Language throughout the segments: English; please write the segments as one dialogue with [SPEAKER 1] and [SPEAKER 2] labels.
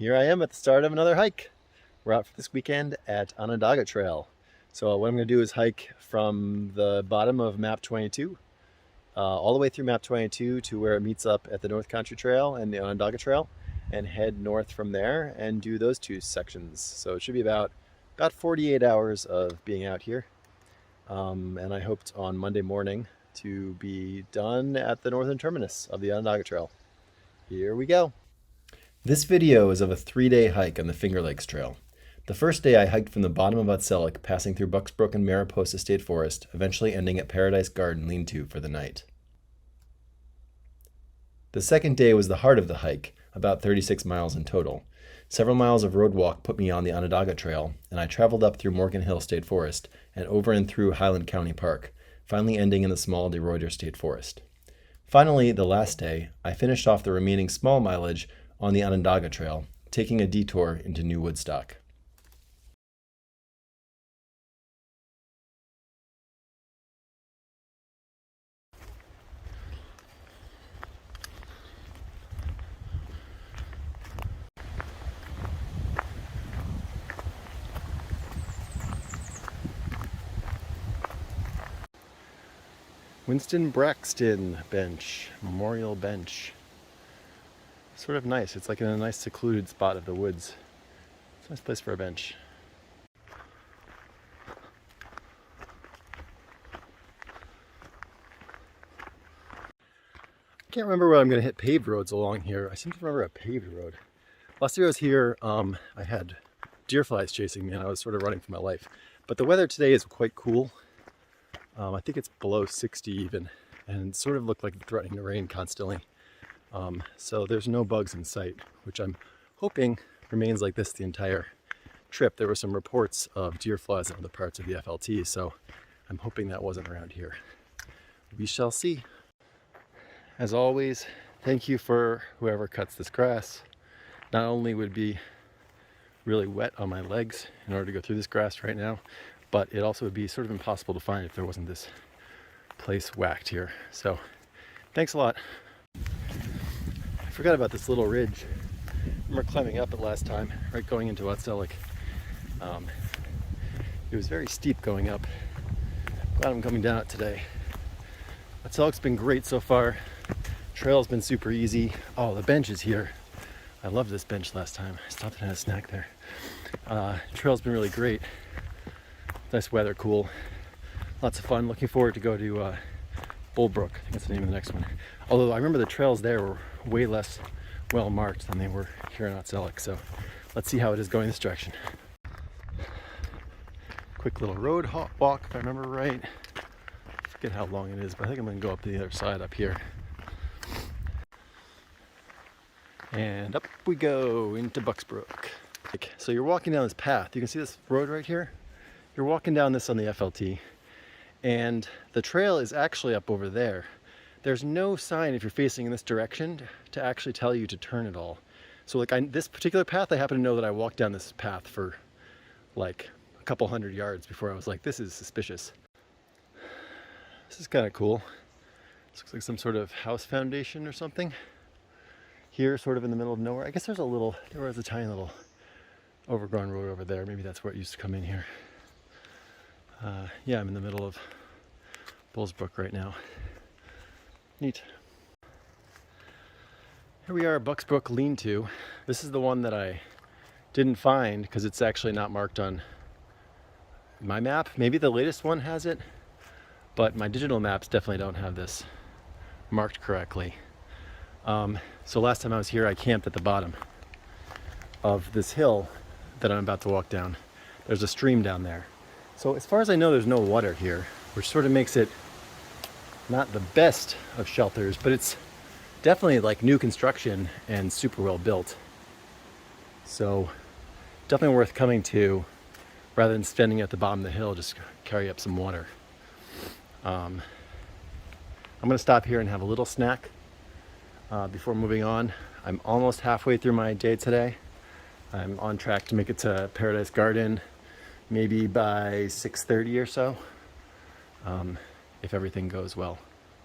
[SPEAKER 1] Here I am at the start of another hike. We're out for this weekend at Onondaga Trail. So what I'm going to do is hike from the bottom of map 22 all the way through map 22 to where it meets up at the North Country Trail and the Onondaga Trail, and head north from there and do those two sections. So it should be about 48 hours of being out here. And I hoped on Monday morning to be done at the northern terminus of the Onondaga Trail. Here we go. This video is of a 3-day hike on the Finger Lakes Trail. The first day I hiked from the bottom of Otselic, passing through Brook and Mariposa State Forest, eventually ending at Paradise Garden Leanto for the night. The second day was the heart of the hike, about 36 miles in total. Several miles of road walk put me on the Onondaga Trail, and I traveled up through Morgan Hill State Forest and over and through Highland County Park, finally ending in the small DeRuyter State Forest. Finally, the last day, I finished off the remaining small mileage on the Onondaga Trail, taking a detour into New Woodstock. Winston Braxton bench, memorial bench. Sort of nice. It's like in a nice secluded spot of the woods. It's a nice place for a bench. I can't remember where I'm going to hit paved roads along here. I seem to remember a paved road. Last year I was here, I had deer flies chasing me and I was sort of running for my life. But the weather today is quite cool. I think it's below 60 even, and it sort of looked like it's threatening to rain constantly. So there's no bugs in sight, which I'm hoping remains like this the entire trip. There were some reports of deer flies in other parts of the FLT, so I'm hoping that wasn't around here. We shall see. As always, thank you for whoever cuts this grass. Not only would it be really wet on my legs in order to go through this grass right now, but it also would be sort of impossible to find if there wasn't this place whacked here. So thanks a lot. I forgot about this little ridge. I remember climbing up it last time, right going into Otselic. It was very steep going up. Glad I'm coming down it today. Otselic's been great so far. Trail's been super easy. Oh, the bench is here. I loved this bench last time. I stopped and had a snack there. Trail's been really great. Nice weather, cool. Lots of fun. Looking forward to go to Brook. I think that's the name of the next one. Although I remember the trails there were way less well marked than they were here in Otselic. So let's see how it is going this direction. Quick little road walk, if I remember right. I forget how long it is, but I think I'm going to go up to the other side up here. And up we go into Brook. So you're walking down this path. You can see this road right here. You're walking down this on the FLT, and the trail is actually up over there. There's no sign if you're facing in this direction to actually tell you to turn at all. So like this particular path, I happen to know that I walked down this path for like a couple hundred yards before I was like, this is suspicious. This is kind of cool. This looks like some sort of house foundation or something. Here, sort of in the middle of nowhere. I guess there was a tiny little overgrown road over there. Maybe that's where it used to come in here. Yeah, I'm in the middle of Brook right now. Neat. Here we are at Brook Leanto. This is the one that I didn't find because it's actually not marked on my map. Maybe the latest one has it, but my digital maps definitely don't have this marked correctly. So last time I was here, I camped at the bottom of this hill that I'm about to walk down. There's a stream down there. So as far as I know, there's no water here, which sort of makes it not the best of shelters, but it's definitely like new construction and super well built. So definitely worth coming to rather than standing at the bottom of the hill, just carry up some water. I'm gonna stop here and have a little snack before moving on. I'm almost halfway through my day today. I'm on track to make it to Paradise Garden maybe by 6:30 or so, if everything goes well.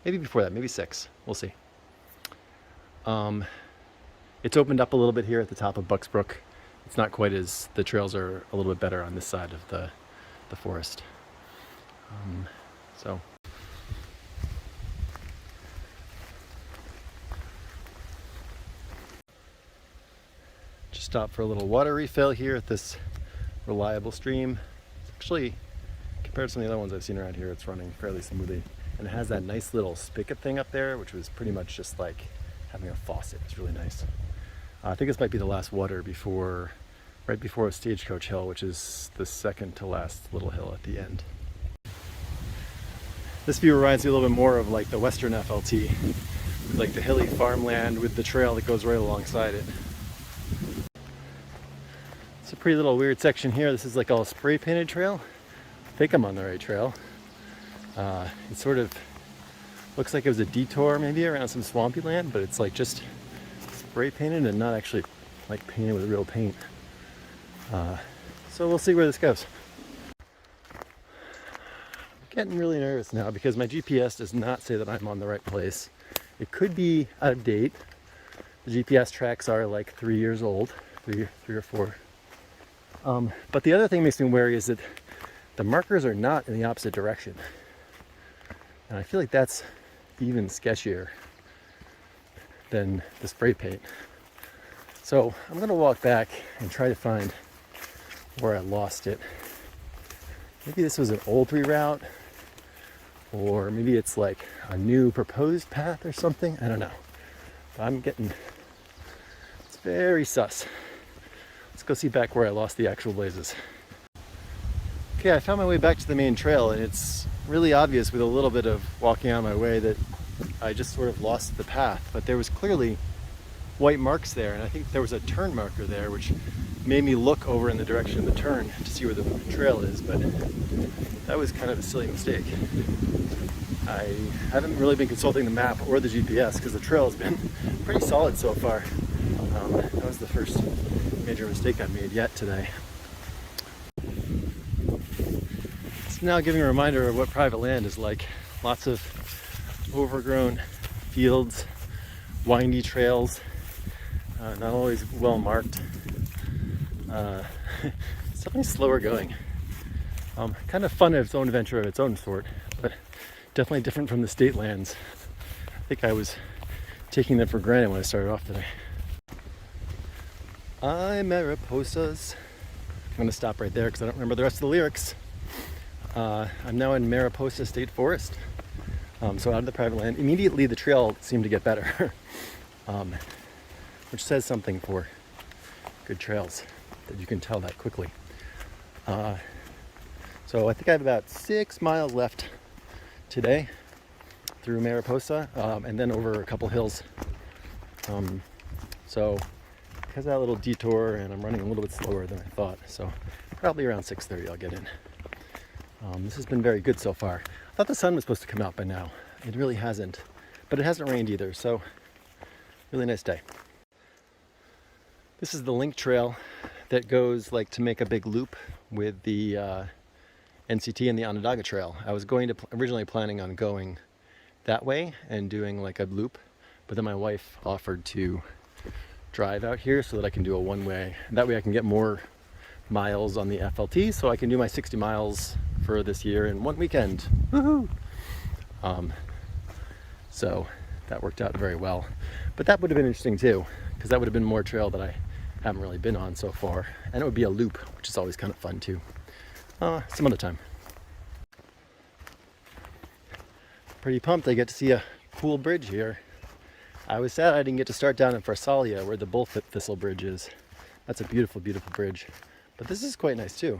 [SPEAKER 1] Maybe before that, maybe 6, we'll see. It's opened up a little bit here at the top of Bucks Brook. It's not quite as, the trails are a little bit better on this side of the forest. So. Just stop for a little water refill here at this reliable stream. It's actually, compared to some of the other ones I've seen around here, it's running fairly smoothly. And it has that nice little spigot thing up there, which was pretty much just like having a faucet. It's really nice. I think this might be the last water before, right before Stagecoach Hill, which is the second to last little hill at the end. This view reminds me a little bit more of like the Western FLT, with like the hilly farmland with the trail that goes right alongside it. It's a pretty little weird section here. This is like all spray painted trail. I think I'm on the right trail. It sort of looks like it was a detour maybe around some swampy land, but it's like just spray painted and not actually like painted with real paint. So we'll see where this goes. Getting really nervous now because my GPS does not say that I'm on the right place. It could be out of date. The GPS tracks are like 3 years old, three or four. But the other thing makes me wary is that the markers are not in the opposite direction. And I feel like that's even sketchier than the spray paint. So I'm gonna walk back and try to find where I lost it. Maybe this was an old reroute, or maybe it's like a new proposed path or something. I don't know. But it's very sus. Let's go see back where I lost the actual blazes. Okay, I found my way back to the main trail, and it's really obvious with a little bit of walking on my way that I just sort of lost the path. But there was clearly white marks there, and I think there was a turn marker there, which made me look over in the direction of the turn to see where the trail is, but that was kind of a silly mistake. I haven't really been consulting the map or the GPS because the trail has been pretty solid so far. That was the first major mistake I've made yet today. It's now giving a reminder of what private land is like. Lots of overgrown fields, windy trails, not always well marked. It's definitely slower going. Kind of fun of its own adventure of its own sort, but definitely different from the state lands. I think I was taking them for granted when I started off today. I'm Mariposas. I'm going to stop right there because I don't remember the rest of the lyrics. I'm now in Mariposa State Forest, so out of the private land. Immediately the trail seemed to get better, which says something for good trails, that you can tell that quickly. So I think I have about 6 miles left today through Mariposa, and then over a couple hills. So because of that little detour, and I'm running a little bit slower than I thought, so probably around 6:30 I'll get in. This has been very good so far. I thought the sun was supposed to come out by now. It really hasn't, but it hasn't rained either, so really nice day. This is the link trail that goes like to make a big loop with the NCT and the Onondaga Trail. I was originally planning on going that way and doing like a loop, but then my wife offered to drive out here so that I can do a one-way. That way I can get more miles on the FLT, so I can do my 60 miles for this year in one weekend. Woohoo! So that worked out very well. But that would have been interesting too, because that would have been more trail that I haven't really been on so far. And it would be a loop, which is always kind of fun too. Some other time. Pretty pumped I get to see a cool bridge here. I was sad I didn't get to start down in Pharsalia where the bullfoot thistle bridge is. That's a beautiful, beautiful bridge. But this is quite nice too.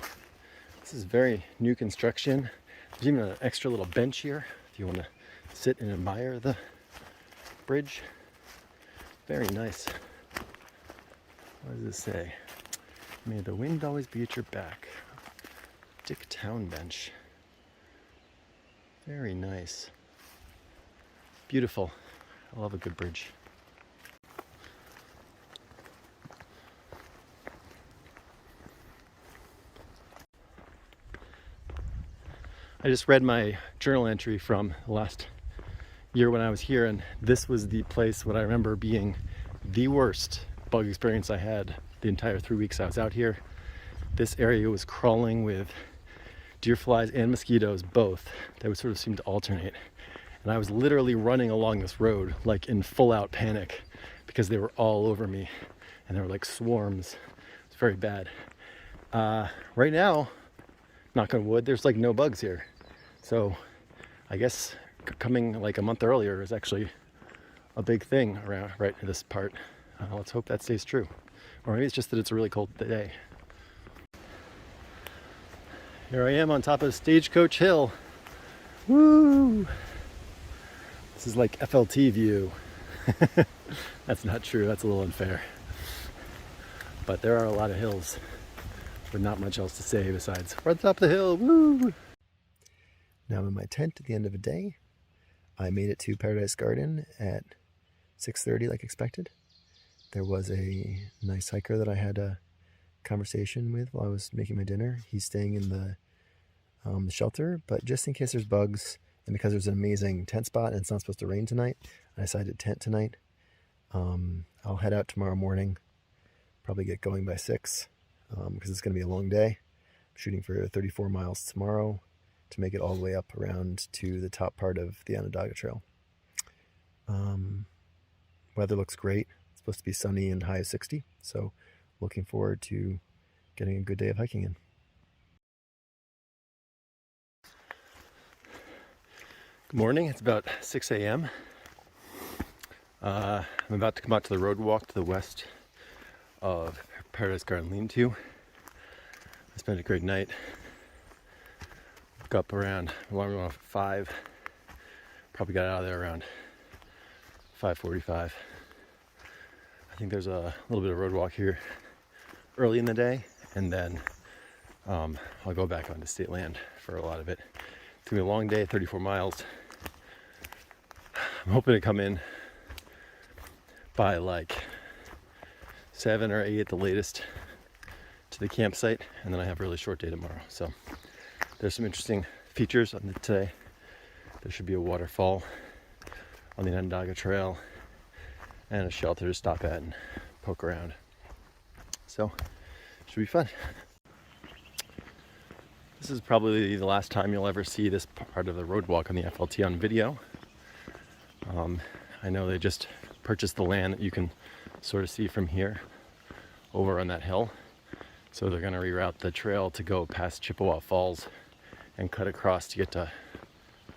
[SPEAKER 1] This is very new construction. There's even an extra little bench here if you want to sit and admire the bridge. Very nice. What does this say? May the wind always be at your back. Dick Town bench. Very nice. Beautiful. I love a good bridge. I just read my journal entry from last year when I was here, and this was the place what I remember being the worst bug experience I had the entire 3 weeks I was out here. This area was crawling with deer flies and mosquitoes, both. They would sort of seem to alternate. And I was literally running along this road like in full out panic because they were all over me and they were like swarms. It's very bad. Right now, knock on wood, there's like no bugs here. So I guess coming like a month earlier is actually a big thing around right in this part. Let's hope that stays true. Or maybe it's just that it's a really cold day. Here I am on top of Stagecoach Hill. Woo! This is like FLT view. That's not true, that's a little unfair. But there are a lot of hills with not much else to say besides, we're at the top of the hill, woo! Now I'm in my tent at the end of a day. I made it to Paradise Garden at 6:30 like expected. There was a nice hiker that I had a conversation with while I was making my dinner. He's staying in the shelter, but just in case there's bugs and because there's an amazing tent spot and it's not supposed to rain tonight, I decided to tent tonight. I'll head out tomorrow morning, probably get going by 6 because it's going to be a long day. I'm shooting for 34 miles tomorrow to make it all the way up around to the top part of the Onondaga Trail. Weather looks great. It's supposed to be sunny and high of 60, so looking forward to getting a good day of hiking in. Good morning, it's about 6 a.m. I'm about to come out to the road walk to the west of Paradise Garden Leanto. I spent a great night. Woke up around, alarm went off at 5. Probably got out of there around 5:45. I think there's a little bit of road walk here early in the day, and then I'll go back onto state land for a lot of it. It's gonna be a long day, 34 miles. I'm hoping to come in by like 7 or 8 at the latest to the campsite, and then I have a really short day tomorrow. So there's some interesting features on today. There should be a waterfall on the Onondaga Trail and a shelter to stop at and poke around. So should be fun. This is probably the last time you'll ever see this part of the road walk on the FLT on video. I know they just purchased the land that you can sort of see from here over on that hill. So they're going to reroute the trail to go past Chippewa Falls and cut across to get to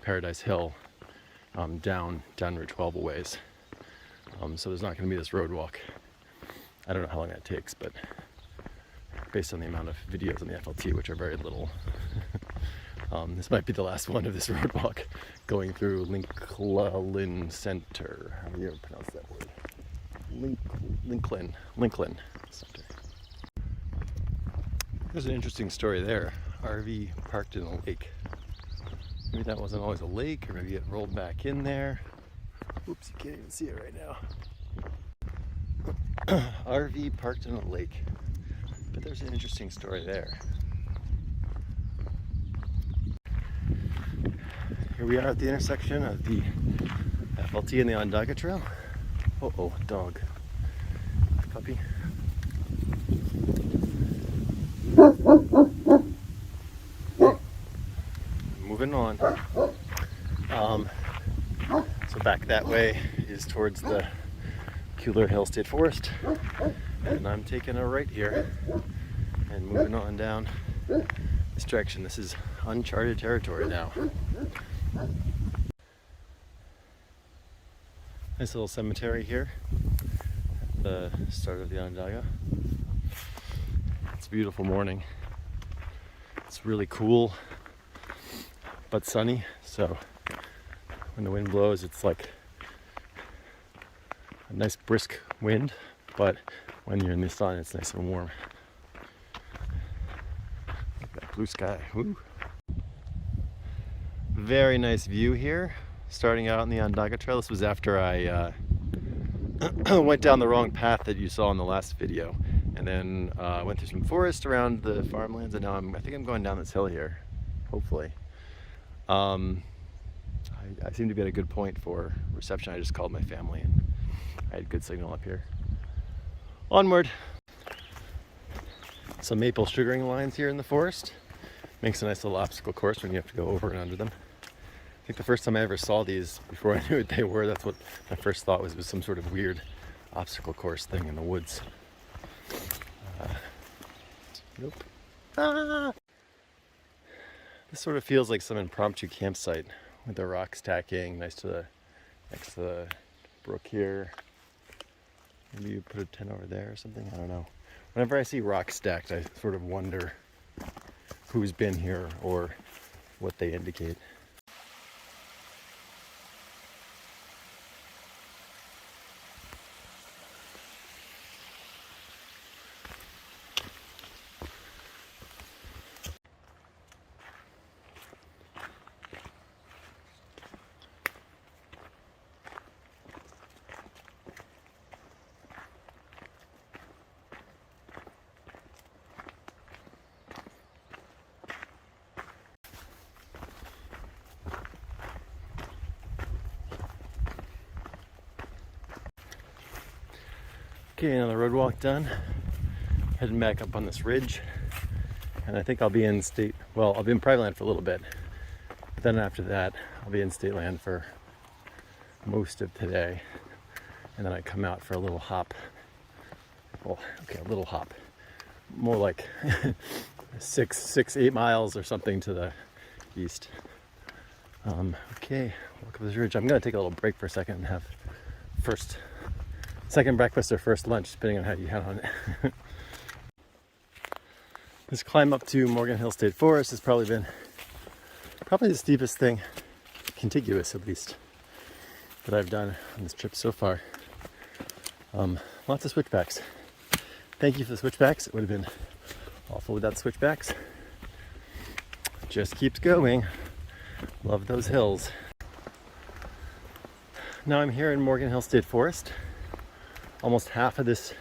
[SPEAKER 1] Paradise Hill, down Route 12 a ways. So there's not going to be this road walk. I don't know how long that takes, but based on the amount of videos on the FLT, which are very little, this might be the last one of this road walk going through Linklin Center. How do you pronounce that word? Linklin Center. There's an interesting story there. RV parked in a lake. Maybe that wasn't always a lake, or maybe it rolled back in there. Oops, you can't even see it right now. RV parked in a lake. But there's an interesting story there. Here we are at the intersection of the FLT and the Onondaga Trail. Uh-oh, dog. Puppy. Moving on. So back that way is towards the Cooler Hill State Forest, and I'm taking a right here and moving on down this direction. This is uncharted territory now. Nice little cemetery here at the start of the Onondaga. It's a beautiful morning. It's really cool but sunny, so when the wind blows it's like a nice brisk wind, but when you're in the sun it's nice and warm. Look at that blue sky. Woo. Very nice view here starting out on the Onondaga Trail. This was after I went down the wrong path that you saw in the last video, and then went through some forest around the farmlands, and now I think I'm going down this hill here, hopefully. I seem to be at a good point for reception. I just called my family and I had good signal up here. Onward. Some maple sugaring lines here in the forest. Makes a nice little obstacle course when you have to go over and under them. I think the first time I ever saw these, before I knew what they were, that's what my first thought was some sort of weird obstacle course thing in the woods. Nope. Ah! This sort of feels like some impromptu campsite with the rock stacking next to the brook here. Maybe you put a tent over there or something, I don't know. Whenever I see rocks stacked, I sort of wonder who's been here or what they indicate. Okay, another road walk done. Heading back up on this ridge. And I think I'll be in state, well, I'll be in private land for a little bit. But then after that, I'll be in state land for most of today. And then I come out for a little hop. Well, okay, a little hop. More like 8 miles or something to the east. Okay, walk up this ridge. I'm gonna take a little break for a second and have second breakfast or first lunch, depending on how you count on it. This climb up to Morgan Hill State Forest has probably been the steepest thing, contiguous at least, that I've done on this trip so far. Lots of switchbacks. Thank you for the switchbacks. It would have been awful without switchbacks. Just keeps going. Love those hills. Now I'm here in Morgan Hill State Forest. Almost half of this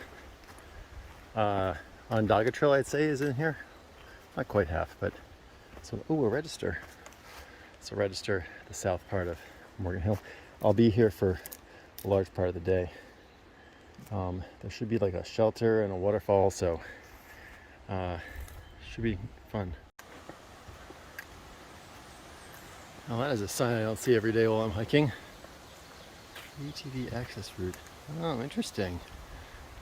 [SPEAKER 1] Onondaga Trail, I'd say, is in here. Not quite half, but so. Oh, a register. It's a register at the south part of Morgan Hill. I'll be here for a large part of the day. There should be like a shelter and a waterfall, so should be fun. Now that is a sign I don't see every day while I'm hiking. ATV access route. Oh, interesting.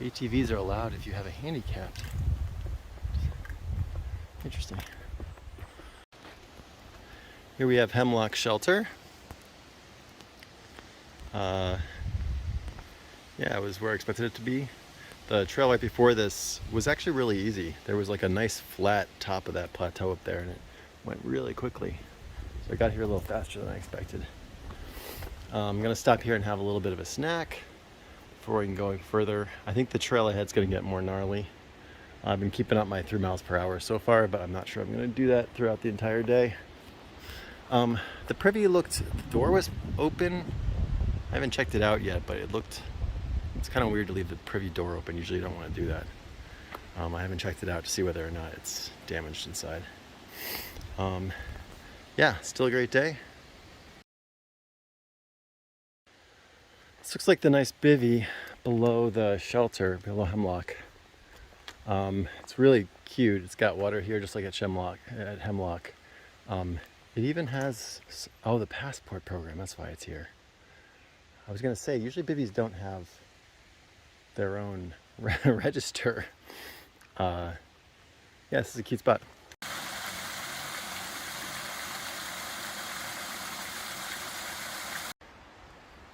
[SPEAKER 1] ATVs are allowed if you have a handicap. Interesting. Here we have Hemlock Shelter. Yeah, it was where I expected it to be. The trail right before this was actually really easy. There was like a nice flat top of that plateau up there and it went really quickly. So I got here a little faster than I expected. I'm gonna stop here and have a little bit of a snack before we can go further. I think the trail ahead's gonna get more gnarly. I've been keeping up my 3 miles per hour so far, but I'm not sure I'm gonna do that throughout the entire day. The privy the door was open. I haven't checked it out yet, but it's kind of weird to leave the privy door open. Usually you don't want to do that. I haven't checked it out to see whether or not it's damaged inside. Yeah, still a great day. This looks like the nice bivvy below the shelter, below Hemlock. It's really cute. It's got water here just like at Hemlock. It even has, oh, the passport program, that's why it's here. I was gonna say, usually bivvies don't have their own register. Yeah, this is a cute spot.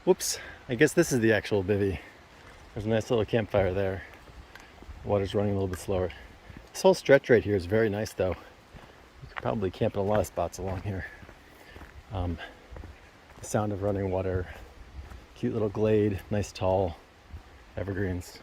[SPEAKER 1] Whoops, I guess this is the actual bivvy. There's a nice little campfire there. Water's running a little bit slower. This whole stretch right here is very nice though. You could probably camp in a lot of spots along here. The sound of running water, cute little glade, nice tall evergreens.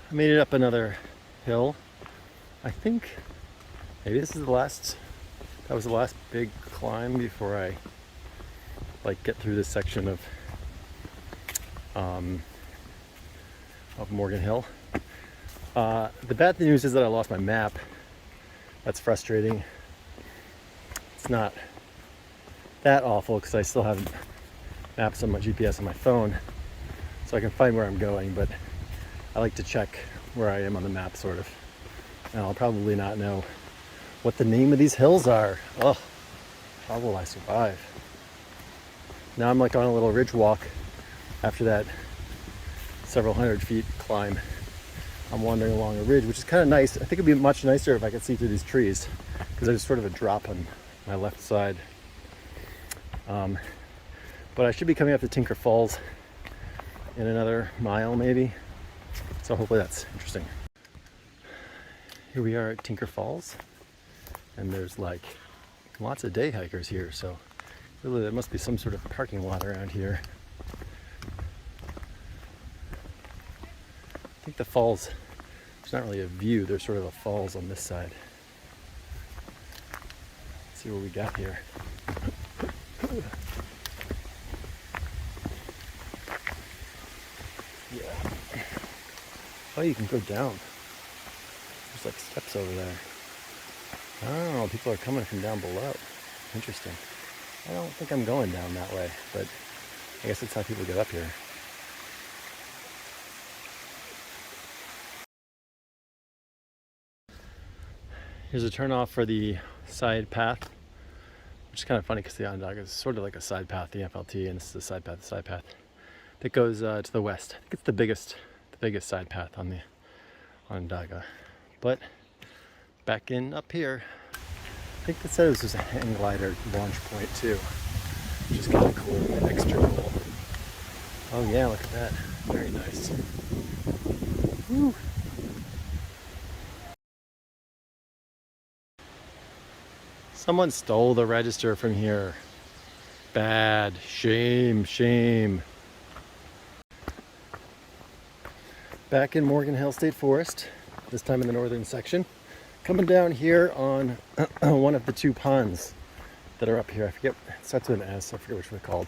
[SPEAKER 1] I made it up another hill. I think maybe this is that was the last big climb before I get through this section of of Morgan Hill. The bad news is that I lost my map. That's frustrating. It's not that awful because I still have maps on my GPS on my phone, so I can find where I'm going, but I like to check where I am on the map, sort of. And I'll probably not know what the name of these hills are. Oh, how will I survive? Now I'm like on a little ridge walk after that several hundred feet climb. I'm wandering along a ridge, which is kind of nice. I think it'd be much nicer if I could see through these trees, because there's sort of a drop on my left side. But I should be coming up to Tinker Falls in another mile maybe, so hopefully that's interesting. Here we are at Tinker Falls, and there's like lots of day hikers here, so really there must be some sort of parking lot around here. I think the falls, there's not really a view, there's sort of a falls on this side. Let's see what we got here. Yeah. Oh, you can go down. There's like steps over there. Oh, people are coming from down below. Interesting. I don't think I'm going down that way, but I guess that's how people get up here. Here's a turnoff for the side path, which is kind of funny because the Onondaga is sort of like a side path, the FLT, and this is the side path that goes to the west. I think it's the biggest side path on the Onondaga. But back in up here, I think they said this was a hang glider launch point too, which is kind of cool, extra cool. Oh yeah, look at that, very nice. Woo. Someone stole the register from here. Bad. Shame, shame. Back in Morgan Hill State Forest, this time in the northern section. Coming down here on one of the two ponds that are up here. I forget, it starts with an S, I forget which they're called.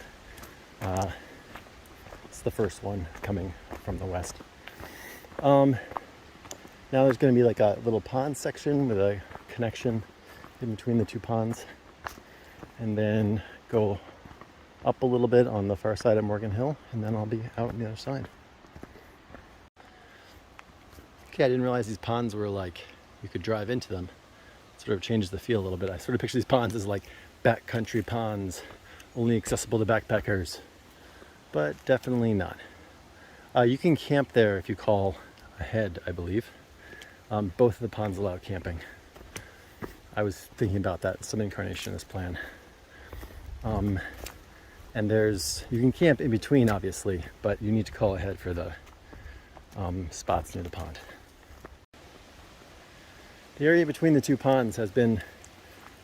[SPEAKER 1] It's the first one coming from the west. Now there's going to be like a little pond section with a connection in between the two ponds, and then go up a little bit on the far side of Morgan Hill, and then I'll be out on the other side. Okay, I didn't realize these ponds were like, you could drive into them. It sort of changes the feel a little bit. I sort of picture these ponds as like backcountry ponds, only accessible to backpackers, but definitely not. You can camp there if you call ahead, I believe. Both of the ponds allow camping. I was thinking about that, some incarnation of this plan. And you can camp in between, obviously, but you need to call ahead for the spots near the pond. The area between the two ponds has been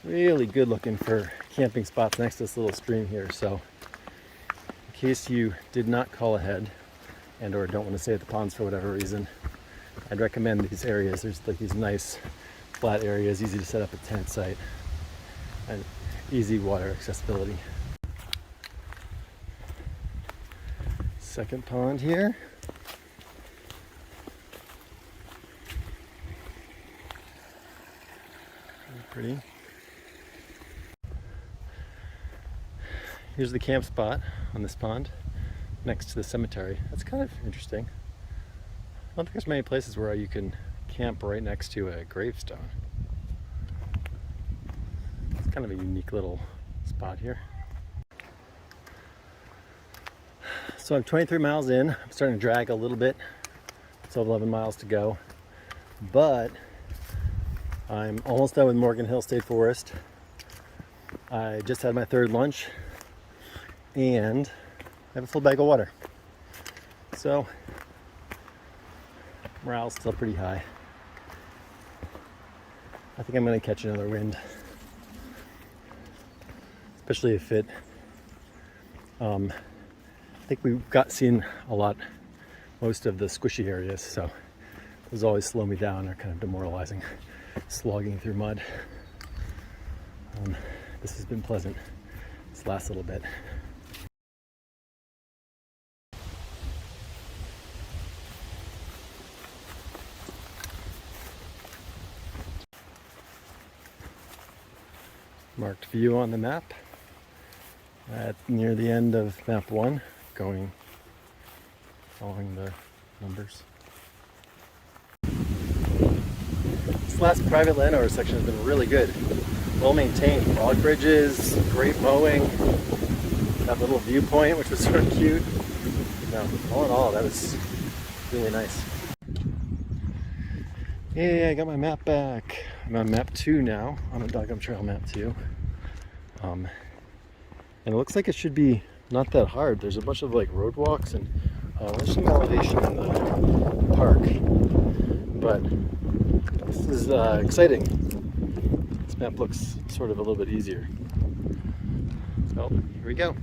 [SPEAKER 1] really good looking for camping spots next to this little stream here. So in case you did not call ahead and or don't want to stay at the ponds for whatever reason, I'd recommend these areas. There's like these nice flat areas, easy to set up a tent site, and easy water accessibility. Second pond here. Pretty. Here's the camp spot on this pond next to the cemetery. That's kind of interesting. I don't think there's many places where you can camp right next to a gravestone. It's kind of a unique little spot here. So I'm 23 miles in. I'm starting to drag a little bit. Still have 11 miles to go, but I'm almost done with Morgan Hill State Forest. I just had my third lunch and I have a full bag of water. So morale's still pretty high. I think I'm going to catch another wind, especially if it, I think we've seen a lot, most of the squishy areas, so those always slow me down, are kind of demoralizing, slogging through mud. This has been pleasant, this last little bit. . marked view on the map at near the end of map 1, following the numbers. This last private landowner section has been really good. Well maintained. Log bridges, great mowing, that little viewpoint which was sort of cute. No, all in all, that was really nice. Hey, I got my map back. I'm on map 2 now, Onondaga Trail map 2. And it looks like it should be not that hard. There's a bunch of like roadwalks and there's some elevation in the park. But this is exciting. This map looks sort of a little bit easier. So here we go.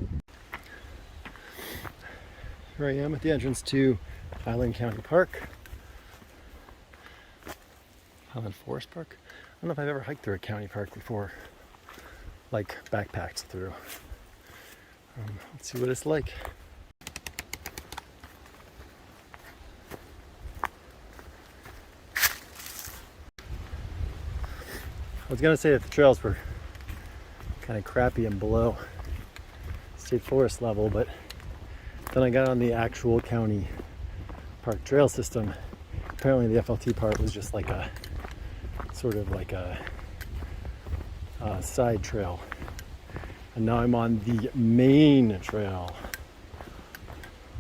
[SPEAKER 1] Here I am at the entrance to Highland County Park. Highland Forest Park. I don't know if I've ever hiked through a county park before, like backpacked through. Let's see what it's like. I was gonna say that the trails were kind of crappy and below state forest level, but then I got on the actual county park trail system. Apparently the FLT part was just like a sort of like a side trail. And now I'm on the main trail,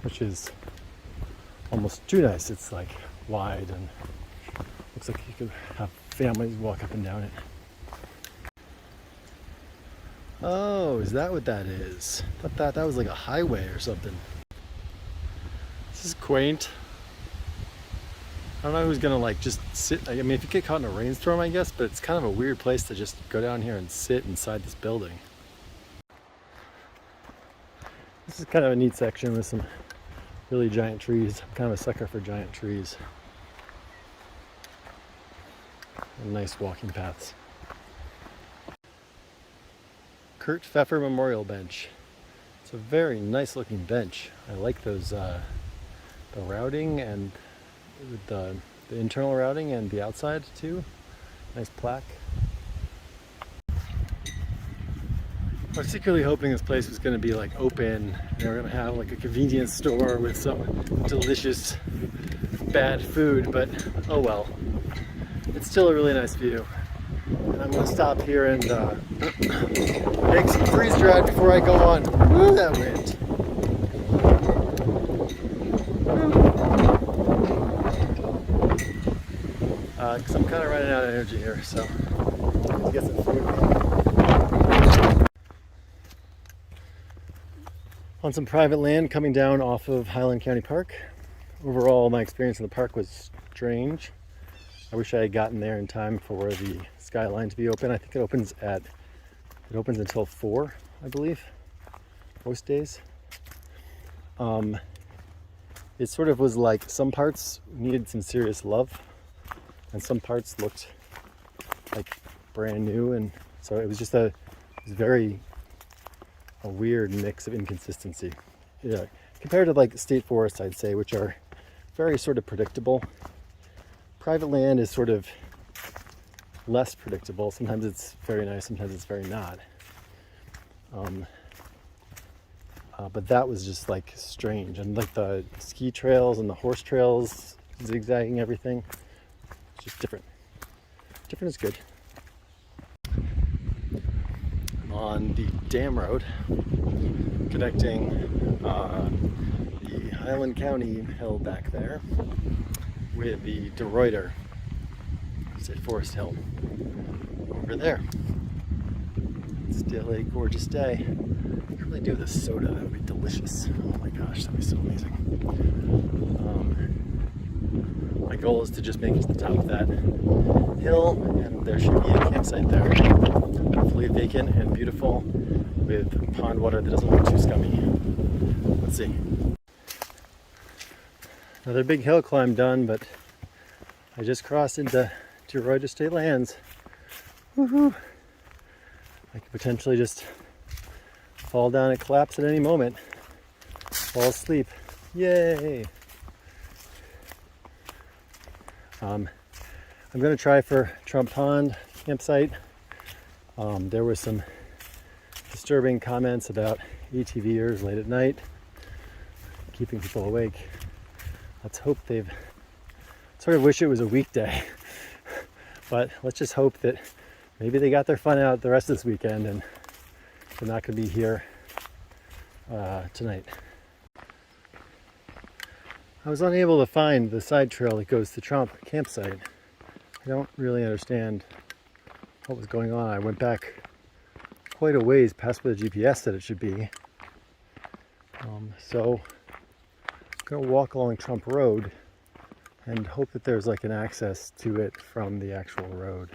[SPEAKER 1] which is almost too nice. It's like wide and looks like you could have families walk up and down it. Oh, is that what that is? I thought that was like a highway or something. This is quaint. I don't know who's gonna like just sit. I mean, if you get caught in a rainstorm, I guess, but it's kind of a weird place to just go down here and sit inside this building. This is kind of a neat section with some really giant trees. I'm kind of a sucker for giant trees. And nice walking paths. Kurt Pfeffer Memorial Bench. It's a very nice looking bench. I like those, the routing and the internal routing and the outside too. Nice plaque. I was secretly hoping this place was going to be like open and they were going to have like a convenience store with some delicious bad food, but oh well. It's still a really nice view. And I'm going to stop here and make some freeze dried before I go on. Woo, that wind. Because I'm kind of running out of energy here, so let's get some food. On some private land coming down off of Highland County Park. Overall, my experience in the park was strange. I wish I had gotten there in time for the skyline to be open. I think it opens until 4, I believe, most days. It sort of was like some parts needed some serious love and some parts looked like brand new, and so it was just a weird mix of inconsistency. Yeah, compared to like state forests, I'd say, which are very sort of predictable. Private land is sort of less predictable. Sometimes it's very nice, sometimes it's very not. But that was just like strange, and like the ski trails and the horse trails, zigzagging everything, it's just different. Different is good. I'm on the dam road connecting the Highland County hill back there with the DeRuyter State Forest Hill over there. It's still a gorgeous day. I could really do this soda, that would be delicious. Oh my gosh, that'd be so amazing. My goal is to just make it to the top of that hill, and there should be a campsite there. Hopefully vacant and beautiful with pond water that doesn't look too scummy. Let's see. Another big hill climb done, but I just crossed into DeRuyter state lands. Woohoo! I could potentially just fall down and collapse at any moment. Fall asleep. Yay! I'm going to try for Trump Pond campsite There were some disturbing comments about ATVers late at night, keeping people awake. Let's hope they've sort of wish it was a weekday, but let's just hope that maybe they got their fun out the rest of this weekend and they're not going to be here tonight. I was unable to find the side trail that goes to Trump campsite. I don't really understand what was going on. I went back quite a ways past where the GPS said it should be. So I'm going to walk along Trump Road and hope that there's like an access to it from the actual road.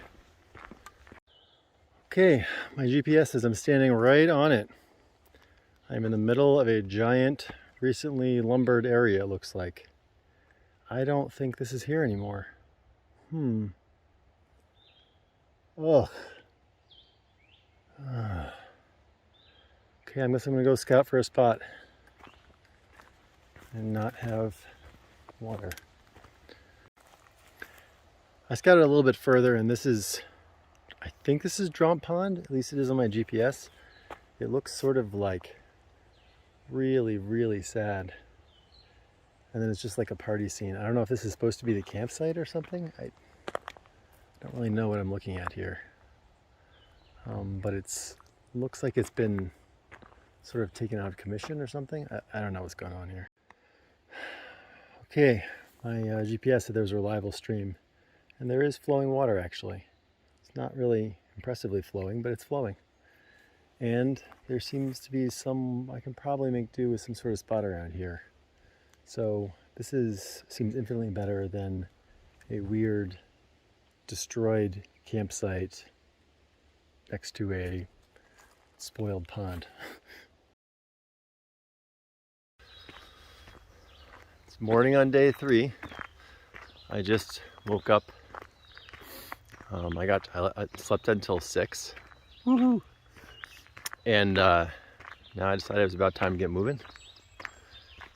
[SPEAKER 1] Okay, my GPS says I'm standing right on it. I'm in the middle of a giant, recently lumbered area, it looks like. I don't think this is here anymore. Ugh. Okay, I guess I'm gonna go scout for a spot and not have water. I scouted a little bit further, and this is, I think this is Drop Pond, at least it is on my GPS. It looks sort of like really, really sad. And then it's just like a party scene. I don't know if this is supposed to be the campsite or something. I don't really know what I'm looking at here. But it looks like it's been sort of taken out of commission or something. I don't know what's going on here. Okay, my GPS said there was a reliable stream. And there is flowing water, actually. It's not really impressively flowing, but it's flowing. And there seems to be some, I can probably make do with some sort of spot around here. So this seems infinitely better than a weird, destroyed campsite next to a spoiled pond. It's morning on day 3. I just woke up. I slept until 6. Woohoo! And now I decided it was about time to get moving.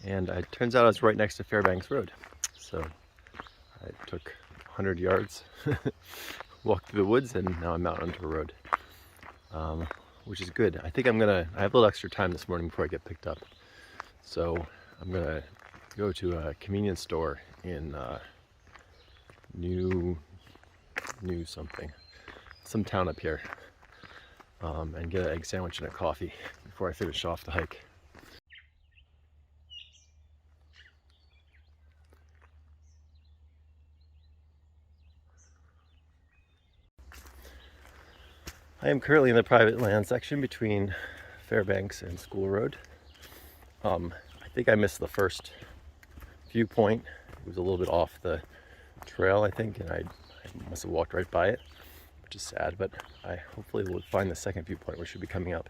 [SPEAKER 1] And it turns out I was right next to Fairbanks Road. So I took 100 yards, walked through the woods, and now I'm out onto a road. Which is good. I think I have a little extra time this morning before I get picked up. So I'm gonna go to a convenience store in some town up here, and get an egg sandwich and a coffee before I finish off the hike. I am currently in the private land section between Fairbanks and School Road. I think I missed the first viewpoint. It was a little bit off the trail, I think, and I must have walked right by it, which is sad, but I hopefully will find the second viewpoint, which should be coming up.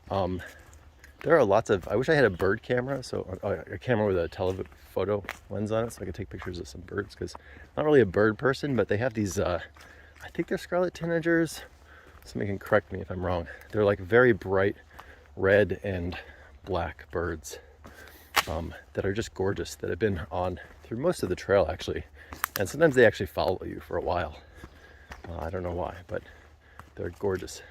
[SPEAKER 1] There are lots of, I wish I had a bird camera, so a camera with a telephoto lens on it, so I could take pictures of some birds, because I'm not really a bird person, but they have these, I think they're scarlet tanagers. Somebody can correct me if I'm wrong. They're like very bright red and black birds that are just gorgeous, that have been on through most of the trail, actually. And sometimes they actually follow you for a while. I don't know why, but they're gorgeous.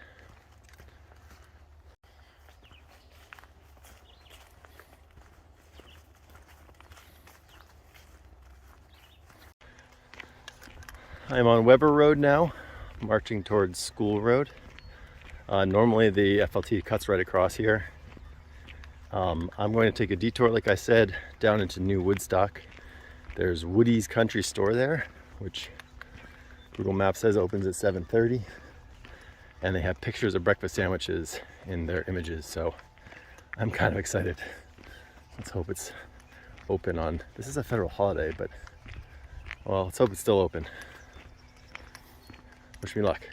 [SPEAKER 1] I'm on Weber Road now, marching towards School Road. Normally the FLT cuts right across here. I'm going to take a detour, like I said, down into New Woodstock. There's Woody's Country Store there, which Google Maps says opens at 7:30. And they have pictures of breakfast sandwiches in their images, so I'm kind of excited. Let's hope it's open on, this is a federal holiday, but well, let's hope it's still open. Wish me luck.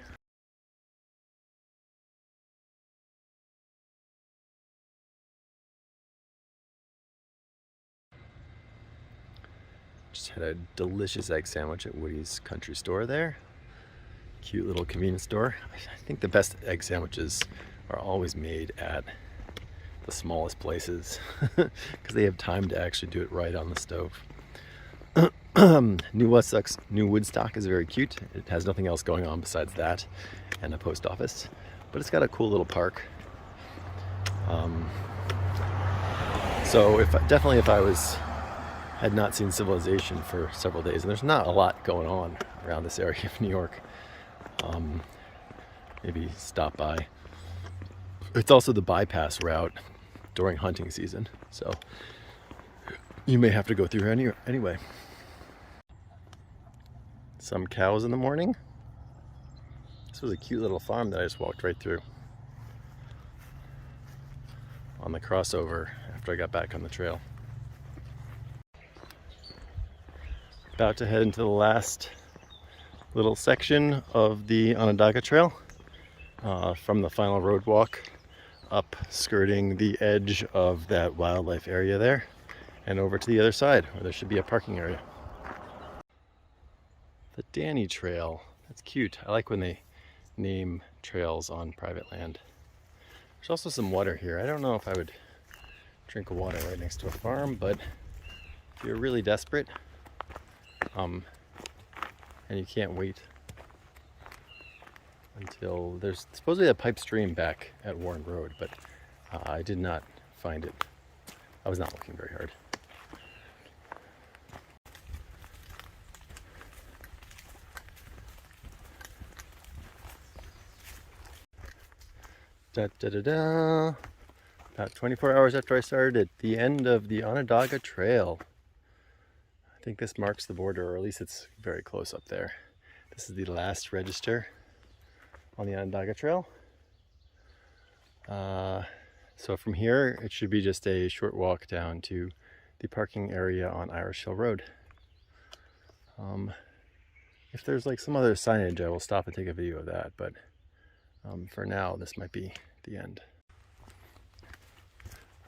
[SPEAKER 1] Just had a delicious egg sandwich at Woody's Country Store there. Cute little convenience store. I think the best egg sandwiches are always made at the smallest places because they have time to actually do it right on the stove. New Woodstock is very cute. It has nothing else going on besides that and a post office, but it's got a cool little park. So if I had not seen civilization for several days, and there's not a lot going on around this area of New York, maybe stop by. It's also the bypass route during hunting season, so you may have to go through here anyway. Some cows in the morning. This was a cute little farm that I just walked right through on the crossover after I got back on the trail. About to head into the last little section of the Onondaga Trail from the final road walk up, skirting the edge of that wildlife area there and over to the other side where there should be a parking area. The Danny Trail, that's cute. I like when they name trails on private land. There's also some water here. I don't know if I would drink water right next to a farm, but if you're really desperate and you can't wait until there's supposedly a pipe stream back at Warren Road, but I did not find it. I was not looking very hard. About 24 hours after I started at the end of the Onondaga Trail. I think this marks the border, or at least it's very close up there. This is the last register on the Onondaga Trail. So from here, it should be just a short walk down to the parking area on Irish Hill Road. If there's like some other signage, I will stop and take a video of that, but for now, this might be the end.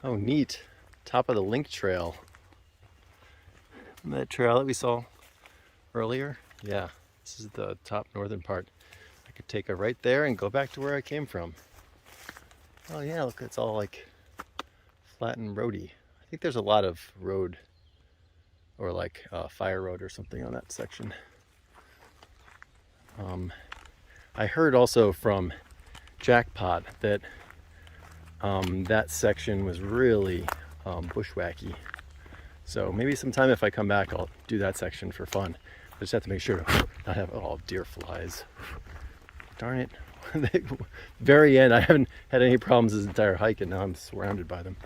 [SPEAKER 1] Oh, neat. Top of the link trail. That trail that we saw earlier? Yeah, this is the top northern part. I could take a right there and go back to where I came from. Oh yeah, look, it's all like flat and roady. I think there's a lot of road or like fire road or something on that section. I heard also from Jackpot that that section was really bushwhacky. So maybe sometime if I come back, I'll do that section for fun. I just have to make sure to not have all deer flies. Darn it. Very end, I haven't had any problems this entire hike, and now I'm surrounded by them.